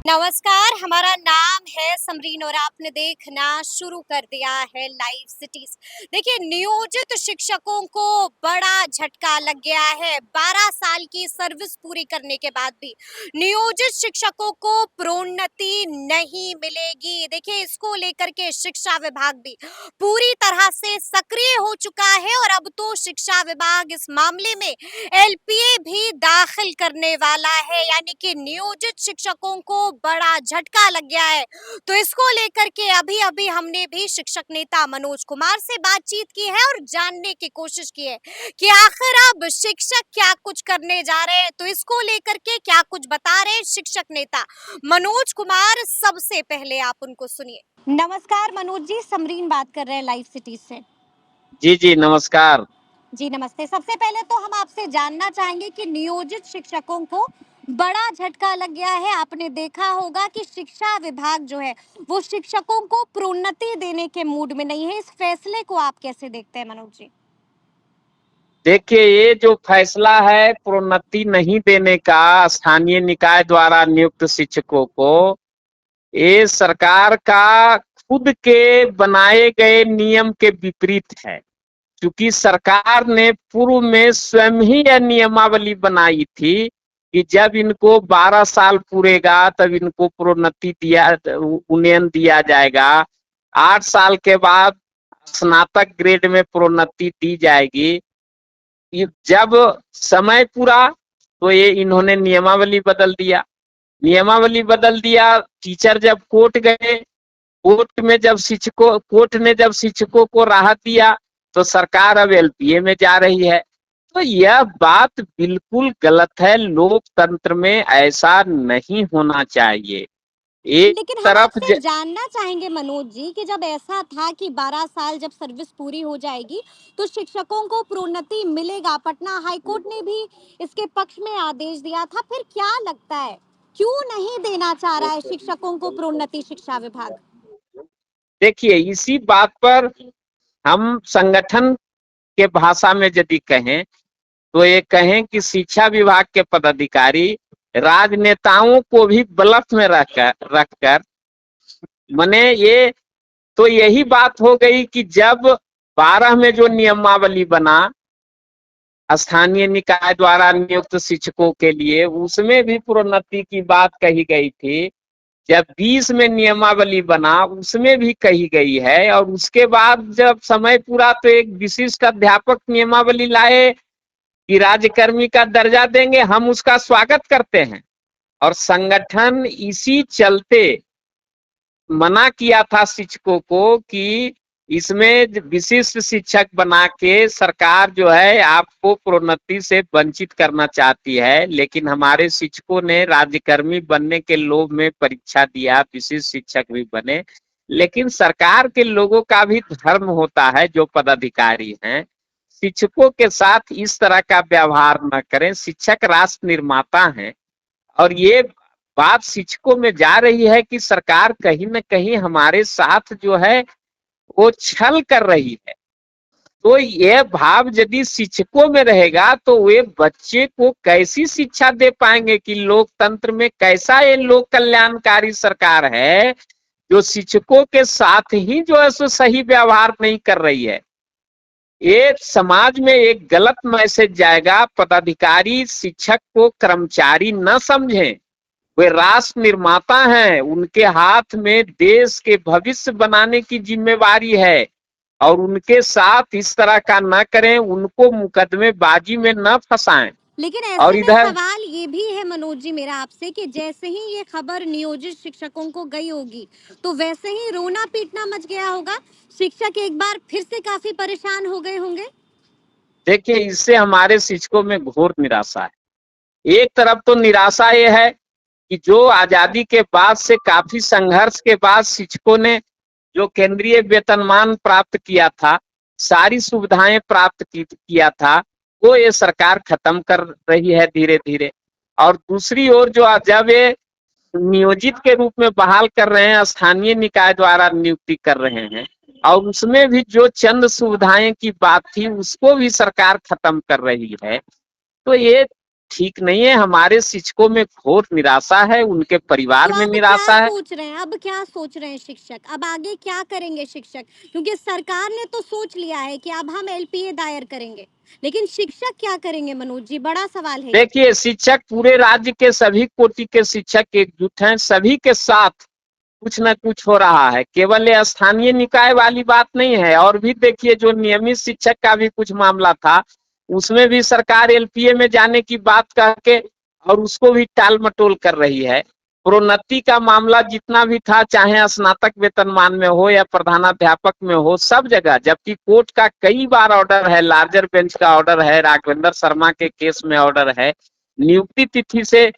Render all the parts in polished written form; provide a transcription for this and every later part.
नमस्कार, हमारा नाम है समरीन और आपने देखना शुरू कर दिया है लाइव सिटीज। देखिए, नियोजित शिक्षकों को बड़ा झटका लग गया है। 12 साल की सर्विस पूरी करने के बाद भी नियोजित शिक्षकों को प्रोन्नति नहीं मिलेगी। देखिए, इसको लेकर के शिक्षा विभाग भी पूरी तरह से सक्रिय हो चुका है और अब तो शिक्षा विभाग इस मामले में एलपीए भी दाखिल करने वाला है, यानी कि नियोजित शिक्षकों को बड़ा झटका लग गया है। तो इसको लेकर के अभी अभी हमने भी शिक्षक नेता मनोज कुमार से बातचीत की है और जानने की कोशिश की है कि आखिर अब शिक्षक क्या कुछ करने जा रहे हैं। तो इसको लेकर के क्या कुछ बता रहे हैं शिक्षक नेता मनोज कुमार, सबसे पहले आप उनको सुनिए। नमस्कार मनोज जी, समरीन बात कर रहे हैं लाइव सिटी से। जी जी नमस्कार। जी नमस्ते। सबसे पहले तो हम आपसे जानना चाहेंगे कि नियोजित शिक्षकों को बड़ा झटका लग गया है। आपने देखा होगा कि शिक्षा विभाग जो है वो शिक्षकों को प्रोन्नति देने के मूड में नहीं है। इस फैसले को आप कैसे देखते हैं मनोज जी? देखिए, ये जो फैसला है प्रोन्नति नहीं देने का स्थानीय निकाय द्वारा नियुक्त शिक्षकों को, ये सरकार का खुद के बनाए गए नियम के विपरीत है। क्योंकि सरकार ने पूर्व में स्वयं ही यह नियमावली बनाई थी कि जब इनको 12 साल पूरेगा तब इनको प्रोन्नति उन्नयन दिया जाएगा। 8 साल के बाद स्नातक ग्रेड में प्रोन्नति दी जाएगी। जब समय पूरा तो ये इन्होंने नियमावली बदल दिया। टीचर जब कोर्ट गए, कोर्ट ने जब शिक्षकों को राहत दिया तो सरकार अब एलपीए में जा रही है। तो यह बात बिल्कुल गलत है। लोकतंत्र में ऐसा नहीं होना चाहिए। एक लेकिन हम तरफ आपसे जानना चाहेंगे मनोज जी कि जब ऐसा था कि 12 साल जब सर्विस पूरी हो जाएगी तो शिक्षकों को प्रोन्नति मिलेगा, पटना हाईकोर्ट ने भी इसके पक्ष में आदेश दिया था, फिर क्या लगता है क्यों नहीं देना चाह रहा है शिक्षकों को प्रोन्नति शिक्षा विभाग? देखिए, इसी बात पर हम संगठन के भाषा में यदि कहें तो ये कहें कि शिक्षा विभाग के पदाधिकारी राजनेताओं को भी ब्लफ में रखकर मने ये तो यही बात हो गई कि जब 12 में जो नियमावली बना स्थानीय निकाय द्वारा नियुक्त शिक्षकों के लिए, उसमें भी प्रोन्नति की बात कही गई थी। जब 20 में नियमावली बना उसमें भी कही गई है, और उसके बाद जब समय पूरा तो एक विशिष्ट अध्यापक नियमावली लाए कि राज्यकर्मी का दर्जा देंगे। हम उसका स्वागत करते हैं और संगठन इसी चलते मना किया था शिक्षकों को कि इसमें विशिष्ट शिक्षक बना के सरकार जो है आपको प्रोन्नति से वंचित करना चाहती है। लेकिन हमारे शिक्षकों ने राज्यकर्मी बनने के लोभ में परीक्षा दिया, विशिष्ट शिक्षक भी बने। लेकिन सरकार के लोगों का भी धर्म होता है, जो पदाधिकारी हैं शिक्षकों के साथ इस तरह का व्यवहार न करें। शिक्षक राष्ट्र निर्माता हैं और ये बात शिक्षकों में जा रही है कि सरकार कहीं न कहीं हमारे साथ जो है वो छल कर रही है। तो ये भाव यदि शिक्षकों में रहेगा तो वे बच्चे को कैसी शिक्षा दे पाएंगे कि लोकतंत्र में कैसा ये लोक कल्याणकारी सरकार है जो शिक्षकों के साथ ही जो है सो सही व्यवहार नहीं कर रही है। ये समाज में एक गलत मैसेज जाएगा। पदाधिकारी शिक्षक को कर्मचारी न समझें, वे राष्ट्र निर्माता हैं। उनके हाथ में देश के भविष्य बनाने की जिम्मेवारी है और उनके साथ इस तरह का न करें, उनको मुकदमेबाजी में न फंसाएं। लेकिन और ऐसे में इधर सवाल ये भी है मनोज जी मेरा आपसे कि जैसे ही ये खबर नियोजित शिक्षकों को गई होगी तो वैसे ही रोना पीटना मच गया होगा। शिक्षक एक बार फिर से काफी परेशान हो गए होंगे। देखिए, इससे हमारे शिक्षकों में घोर निराशा है। एक तरफ तो निराशा ये है कि जो आजादी के बाद से काफी संघर्ष के बाद शिक्षकों ने जो केंद्रीय वेतनमान प्राप्त किया था, सारी सुविधाएं प्राप्त किया था, वो ये सरकार खत्म कर रही है धीरे धीरे। और दूसरी ओर जो जब ये नियोजित के रूप में बहाल कर रहे हैं, स्थानीय निकाय द्वारा नियुक्ति कर रहे हैं, और उसमें भी जो चंद सुविधाएं की बात थी उसको भी सरकार खत्म कर रही है। तो ये ठीक नहीं है। हमारे शिक्षकों में घोर निराशा है, उनके परिवार तो में अब निराशा क्या है। सोच रहे हैं, अब क्या सोच रहे हैं शिक्षक, अब आगे क्या करेंगे शिक्षक? क्योंकि सरकार ने तो सोच लिया है कि अब हम एलपीए दायर करेंगे, लेकिन शिक्षक क्या करेंगे मनोज जी? बड़ा सवाल है ये। देखिए, शिक्षक पूरे राज्य के सभी कोटि के शिक्षक एकजुट हैं, सभी के साथ कुछ न कुछ हो रहा है। केवल ये स्थानीय निकाय वाली बात नहीं है। और भी देखिए, जो नियमित शिक्षक का भी कुछ मामला था, उसमें भी सरकार एलपीए में जाने की बात करके और उसको भी टाल मटोल कर रही है। प्रोन्नति का मामला जितना भी था, चाहे स्नातक वेतनमान में हो या प्रधानाध्यापक में हो, सब जगह, जबकि कोर्ट का कई बार ऑर्डर है, लार्जर बेंच का ऑर्डर है, राघवेंद्र शर्मा के केस में ऑर्डर है, नियुक्ति तिथि से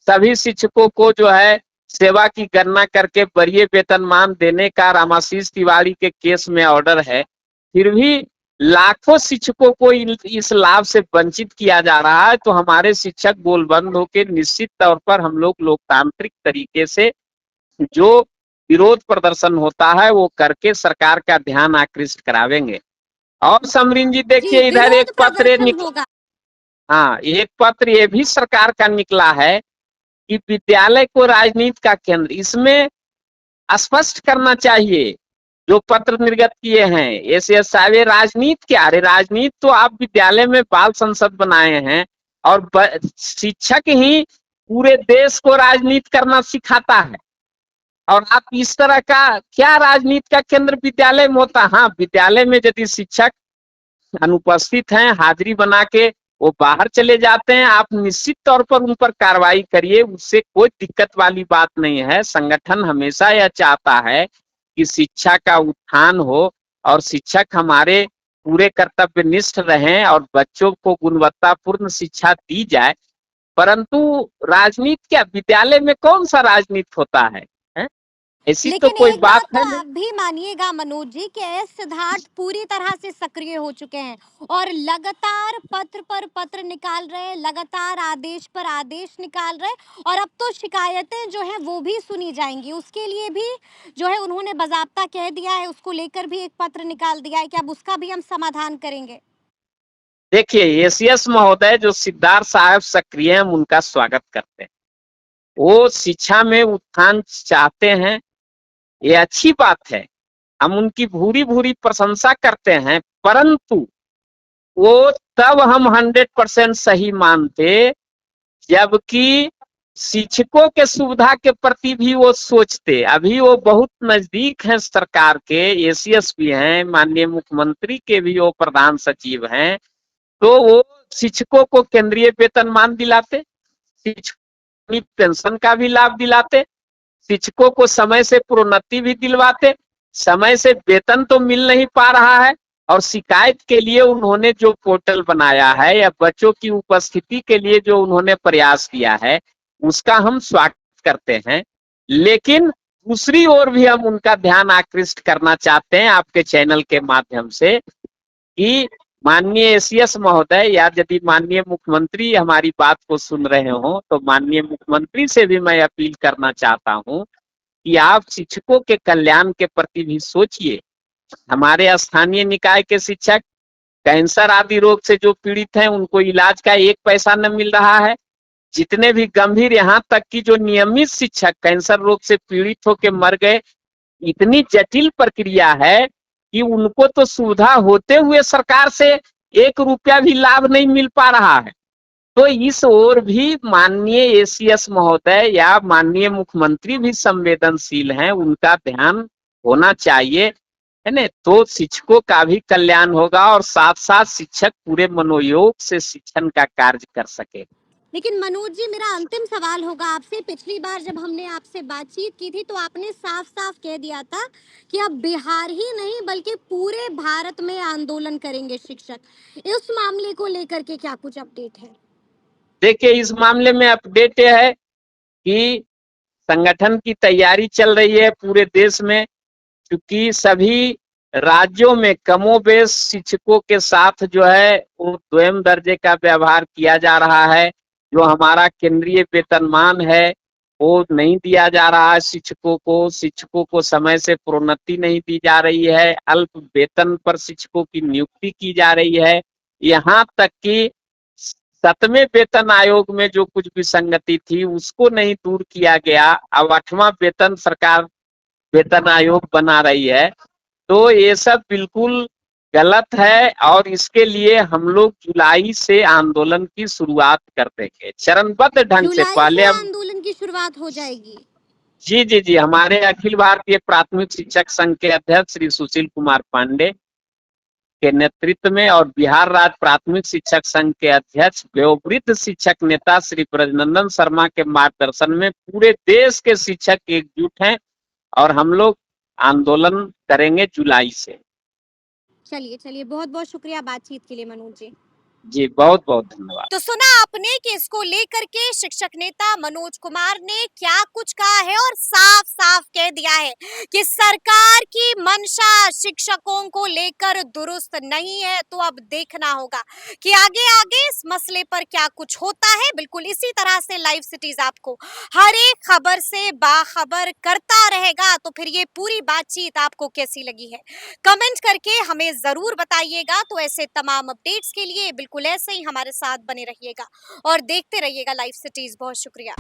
सभी शिक्षकों को जो है सेवा की गणना करके वरीय वेतनमान देने का रामाशीष तिवारी के केस में ऑर्डर है। फिर भी लाखों शिक्षकों को इस लाभ से वंचित किया जा रहा है। तो हमारे शिक्षक गोलबंद होकर निश्चित तौर पर हम लोग लोकतांत्रिक तरीके से जो विरोध प्रदर्शन होता है वो करके सरकार का ध्यान आकृष्ट करावेंगे। और समरीन जी, जी, देखिए इधर एक विरोध पत्र प्रदर्शन होगा। हाँ, एक पत्र ये भी सरकार का निकला है कि विद्यालय को राजनीति का केंद्र, इसमें स्पष्ट करना चाहिए। जो पत्र निर्गत किए हैं ऐसे सारे राजनीति क्या? अरे राजनीति तो आप विद्यालय में बाल संसद बनाए हैं और शिक्षक ही पूरे देश को राजनीति करना सिखाता है। और आप इस तरह का क्या राजनीति का केंद्र विद्यालय में होता? हाँ, विद्यालय में यदि शिक्षक अनुपस्थित हैं, हाजिरी बना के वो बाहर चले जाते हैं, आप निश्चित तौर पर उन पर कार्रवाई करिए, उससे कोई दिक्कत वाली बात नहीं है। संगठन हमेशा यह चाहता है कि शिक्षा का उत्थान हो और शिक्षक हमारे पूरे कर्तव्यनिष्ठ रहें और बच्चों को गुणवत्तापूर्ण शिक्षा दी जाए। परंतु राजनीति क्या, विद्यालय में कौन सा राजनीति होता है? ऐसी तो लेकिन कोई एक बात बात तो है नहीं। आप भी मानिएगा मनोज जी कि एस सिद्धार्थ पूरी तरह से सक्रिय हो चुके हैं और लगातार पत्र पर पत्र निकाल रहे हैं, लगातार आदेश पर आदेश निकाल रहे हैं और अब तो शिकायतें जो हैं वो भी सुनी जाएंगी। उसके लिए भी जो है उन्होंने बाज़ाब्ता कह दिया है, उसको लेकर भी एक पत्र निकाल दिया है कि अब उसका भी हम समाधान करेंगे। देखिए, एसीएस महोदय जो सिद्धार्थ साहब सक्रिय हैं, हम उनका स्वागत करते हैं। वो शिक्षा में उत्थान चाहते हैं, ये अच्छी बात है, हम उनकी भूरी भूरी प्रशंसा करते हैं। परंतु वो तब हम 100% सही मानते जबकि शिक्षकों के सुविधा के प्रति भी वो सोचते। अभी वो बहुत नजदीक हैं सरकार के, एसीएस भी हैं, माननीय मुख्यमंत्री के भी वो प्रधान सचिव हैं। तो वो शिक्षकों को केंद्रीय वेतनमान दिलाते, शिक्षकों पेंशन का भी लाभ दिलाते, शिक्षकों को समय से प्रोन्नति भी दिलवाते। समय से वेतन तो मिल नहीं पा रहा है और शिकायत के लिए उन्होंने जो पोर्टल बनाया है या बच्चों की उपस्थिति के लिए जो उन्होंने प्रयास किया है, उसका हम स्वागत करते हैं। लेकिन दूसरी ओर भी हम उनका ध्यान आकृष्ट करना चाहते हैं आपके चैनल के माध्यम से कि माननीय एसीएस महोदय या यदि माननीय मुख्यमंत्री हमारी बात को सुन रहे हो तो माननीय मुख्यमंत्री से भी मैं अपील करना चाहता हूं कि आप शिक्षकों के कल्याण के प्रति भी सोचिए। हमारे स्थानीय निकाय के शिक्षक कैंसर आदि रोग से जो पीड़ित हैं, उनको इलाज का एक पैसा न मिल रहा है। जितने भी गंभीर, यहाँ तक कि जो नियमित शिक्षक कैंसर रोग से पीड़ित होकर मर गए, इतनी जटिल प्रक्रिया है कि उनको तो सुविधा होते हुए सरकार से 1 रुपया भी लाभ नहीं मिल पा रहा है। तो इस ओर भी माननीय एसीएस महोदय या माननीय मुख्यमंत्री भी संवेदनशील हैं, उनका ध्यान होना चाहिए, है ना? तो शिक्षकों का भी कल्याण होगा और साथ साथ शिक्षक पूरे मनोयोग से शिक्षण का कार्य कर सके। लेकिन मनोज जी, मेरा अंतिम सवाल होगा आपसे। पिछली बार जब हमने आपसे बातचीत की थी तो आपने साफ-साफ कह दिया था कि अब बिहार ही नहीं बल्कि पूरे भारत में आंदोलन करेंगे शिक्षक। इस मामले को लेकर के क्या कुछ अपडेट है? देखिए, इस मामले में अपडेट यह है कि संगठन की तैयारी चल रही है पूरे देश में, क्योंकि सभी राज्यों में कमोबेश शिक्षकों के साथ जो है वो द्वयम दर्जे का व्यवहार किया जा रहा है। जो हमारा केंद्रीय वेतनमान है वो नहीं दिया जा रहा है शिक्षकों को समय से प्रोन्नति नहीं दी जा रही है, अल्प वेतन पर शिक्षकों की नियुक्ति की जा रही है। यहाँ तक कि 7वें वेतन आयोग में जो कुछ विसंगति थी उसको नहीं दूर किया गया। अब 8वां वेतन सरकार वेतन आयोग बना रही है, तो ये सब बिल्कुल गलत है और इसके लिए हम लोग जुलाई से आंदोलन की शुरुआत कर देंगे चरणबद्ध ढंग से। जुलाई पहले से हम आंदोलन की शुरुआत हो जाएगी। जी जी जी, हमारे अखिल भारतीय प्राथमिक शिक्षक संघ के अध्यक्ष श्री सुशील कुमार पांडे के नेतृत्व में और बिहार राज्य प्राथमिक शिक्षक संघ के अध्यक्ष वयोवृद्ध शिक्षक नेता श्री ब्रजनंदन शर्मा के मार्गदर्शन में पूरे देश के शिक्षक एकजुट हैं और हम लोग आंदोलन करेंगे जुलाई से। चलिए चलिए, बहुत बहुत शुक्रिया बातचीत के लिए मनोज जी। जी बहुत बहुत धन्यवाद। तो सुना आपने कि इसको लेकर के शिक्षक नेता मनोज कुमार ने क्या कुछ कहा है और साफ साफ कह दिया है कि सरकार की मंशा शिक्षकों को लेकर दुरुस्त नहीं है। तो अब देखना होगा कि आगे आगे इस मसले पर क्या कुछ होता है। बिल्कुल इसी तरह से लाइव सिटीज आपको हर एक खबर से बाखबर करता रहेगा। तो फिर ये पूरी बातचीत आपको कैसी लगी है, कमेंट करके हमें जरूर बताइएगा। तो ऐसे तमाम अपडेट्स के लिए बिल्कुल ऐसे ही हमारे साथ बने रहिएगा और देखते रहिएगा लाइव सिटीज। बहुत शुक्रिया।